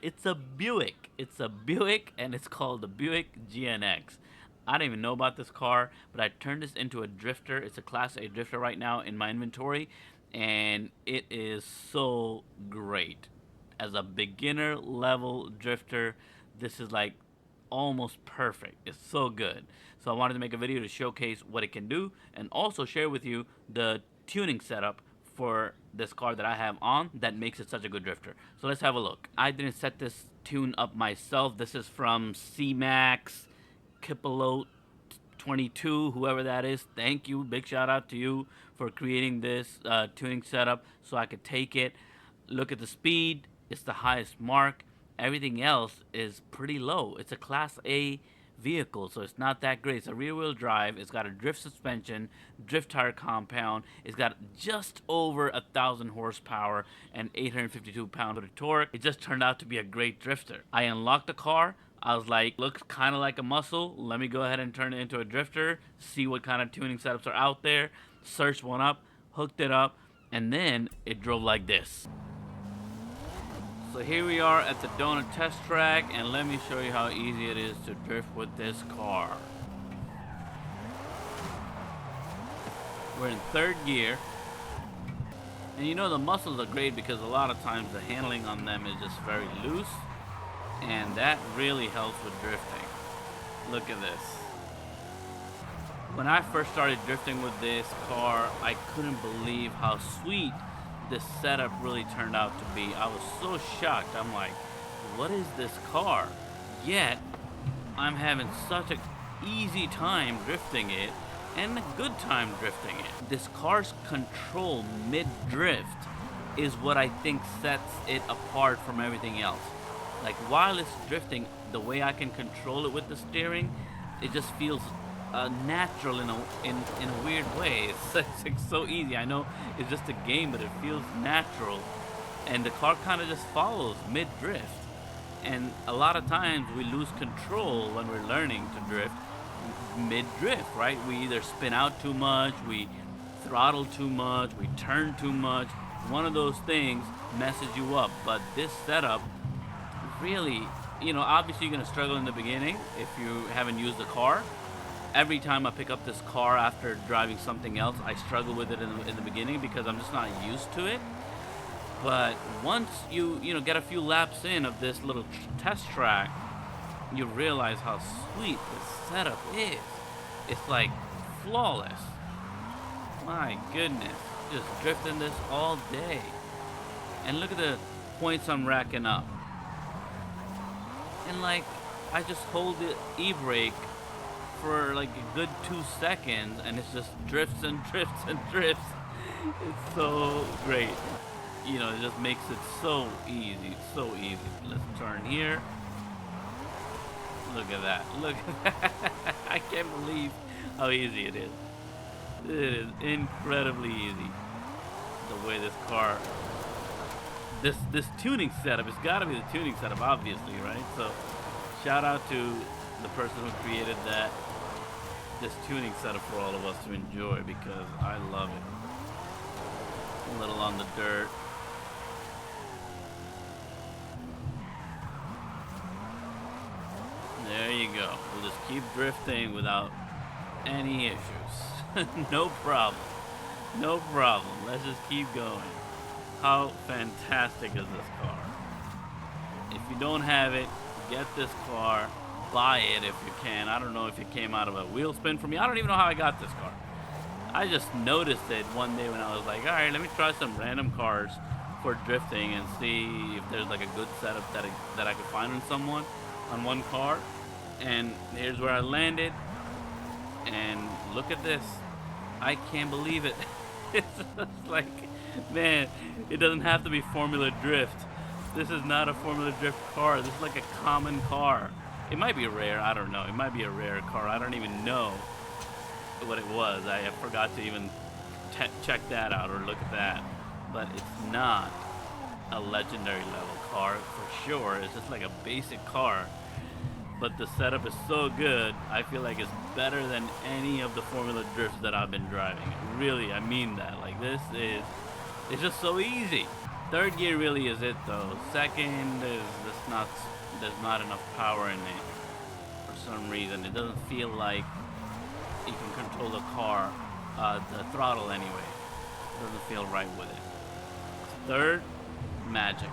It's a Buick. It's a Buick, and it's called the Buick GNX. I don't even know about this car, but I turned this into a drifter. It's a Class A drifter right now in my inventory, and it is so great. As a beginner level drifter, this is like almost perfect. It's so good. So I wanted to make a video to showcase what it can do and also share with you the tuning setup for this car that I have on that makes it such a good drifter. So let's have a look. I didn't set this tune up myself. This is from C-Max Kipilot 22, whoever that is. Thank you. Big shout out to you for creating this tuning setup so I could take it. Look at the speed. It's the highest mark. Everything else is pretty low. It's a Class A vehicle, so it's not that great. It's a rear-wheel drive. It's got a drift suspension, drift tire compound. It's got just over 1,000 horsepower and 852 pounds of torque. It just turned out to be a great drifter. I unlocked the car. I was like, looks kind of like a muscle. Let me go ahead and turn it into a drifter, see what kind of tuning setups are out there. Searched one up, hooked it up, and then it drove like this. So here we are at the donut test track, and let me show you how easy it is to drift with this car. We're in third gear. And you know the muscles are great because a lot of times the handling on them is just very loose, and that really helps with drifting. Look at this. When I first started drifting with this car, I couldn't believe how sweet this setup really turned out to be. I was so shocked. I'm like, what is this car? Yet, I'm having such an easy time drifting it and a good time drifting it. This car's control mid-drift is what I think sets it apart from everything else. Like, while it's drifting, the way I can control it with the steering, it just feels natural in a weird way. It's like so easy. I know it's just a game, but it feels natural, and the car kind of just follows mid-drift. And a lot of times we lose control when we're learning to drift mid-drift, right? We either spin out too much, we throttle too much, we turn too much. One of those things messes you up. But this setup really, obviously you're gonna struggle in the beginning if you haven't used the car. Every time I pick up this car after driving something else, I struggle with it in the beginning because I'm just not used to it. But once you get a few laps in of this little test track, you realize how sweet this setup is. It's like flawless. My goodness, just drifting this all day. And look at the points I'm racking up. And like, I just hold the e-brake for like a good 2 seconds, and it's just drifts and drifts and drifts. It's so great. It just makes it so easy, so easy. Let's turn here. Look at that. Look at that. I can't believe how easy it is. It is incredibly easy. The way this car, this tuning setup, it's got to be the tuning setup, obviously, right? So shout out to the person who created this tuning setup for all of us to enjoy, because I love it. A little on the dirt. There you go. We'll just keep drifting without any issues. No problem. No problem. Let's just keep going. How fantastic is this car? If you don't have it, get this car. Buy it if you can. I don't know if it came out of a wheel spin for me. I don't even know how I got this car. I just noticed it one day when I was like, all right, let me try some random cars for drifting and see if there's like a good setup that I could find on one car. And here's where I landed. And look at this. I can't believe it. It's just like, man, it doesn't have to be Formula Drift. This is not a Formula Drift car. This is like a common car. It might be rare, I don't know. It might be a rare car. I don't even know what it was. I forgot to even check that out or look at that. But it's not a legendary level car for sure. It's just like a basic car. But the setup is so good, I feel like it's better than any of the Formula Drifts that I've been driving. Really, I mean that. Like, it's just so easy. Third gear really is it though. Second is just not, there's not enough power in it for some reason. It doesn't feel like you can control the car, the throttle anyway. It doesn't feel right with it. Third, magic.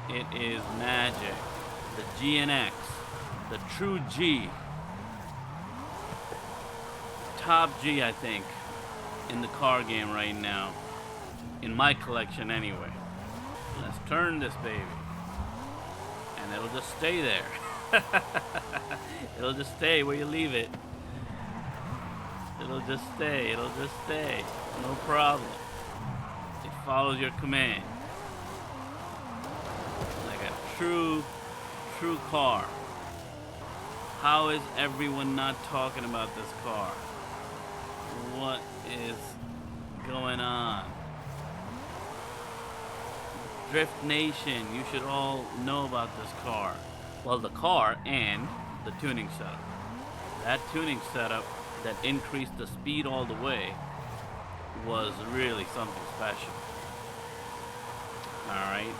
It is magic. The GNX, the true G. Top G, I think, in the car game right now. In my collection anyway. Let's turn this baby. And it'll just stay there. It'll just stay where you leave it. It'll just stay. It'll just stay. No problem. It follows your command. Like a true car. How is everyone not talking about this car? What is going on? Drift Nation, you should all know about this car. Well, the car and the tuning setup. That tuning setup that increased the speed all the way was really something special. Alright,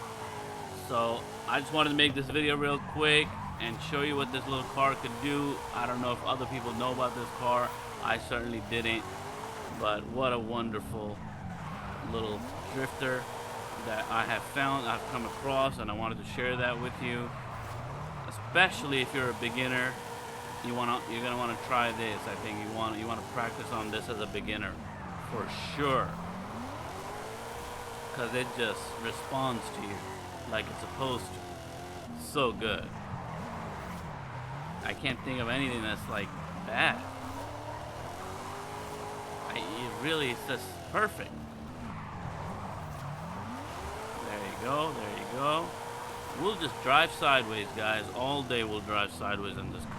so I just wanted to make this video real quick and show you what this little car could do. I don't know if other people know about this car. I certainly didn't, but what a wonderful little drifter that I have found, I've come across, and I wanted to share that with you. Especially if you're a beginner, you're gonna want to try this. I think you want to practice on this as a beginner for sure, because it just responds to you like it's supposed to. So good. I can't think of anything that's like bad. It really is just perfect. There you go, there you go. We'll just drive sideways, guys. All day we'll drive sideways in this car.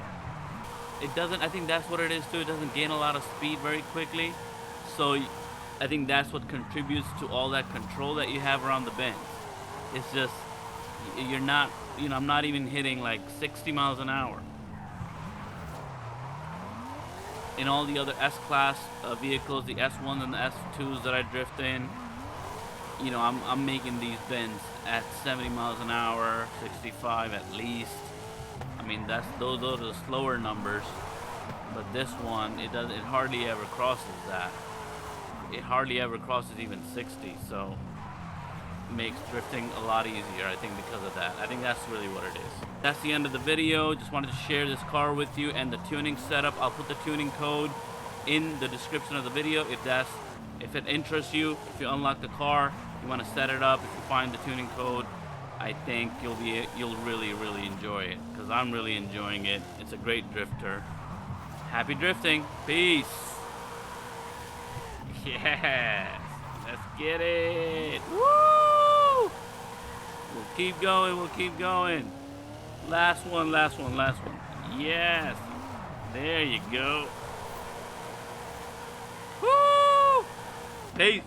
It doesn't, I think that's what it is too. It doesn't gain a lot of speed very quickly. So I think that's what contributes to all that control that you have around the bends. It's just, you're not, I'm not even hitting like 60 miles an hour. In all the other S-Class vehicles, the S1s and the S2s that I drift in, I'm making these bends at 70 miles an hour, 65 at least. I mean, those are the slower numbers, but this one, it hardly ever crosses that. It hardly ever crosses even 60, so it makes drifting a lot easier, I think, because of that. I think that's really what it is. That's the end of the video. Just wanted to share this car with you and the tuning setup. I'll put the tuning code in the description of the video if it interests you. If you unlock the car, you want to set it up, if you find the tuning code, I think you'll really enjoy it, because I'm really enjoying it. It's a great drifter. Happy drifting. Peace. Yes. Let's get it. Woo! We'll keep going. We'll keep going. Last one. Yes. There you go. Woo! Peace.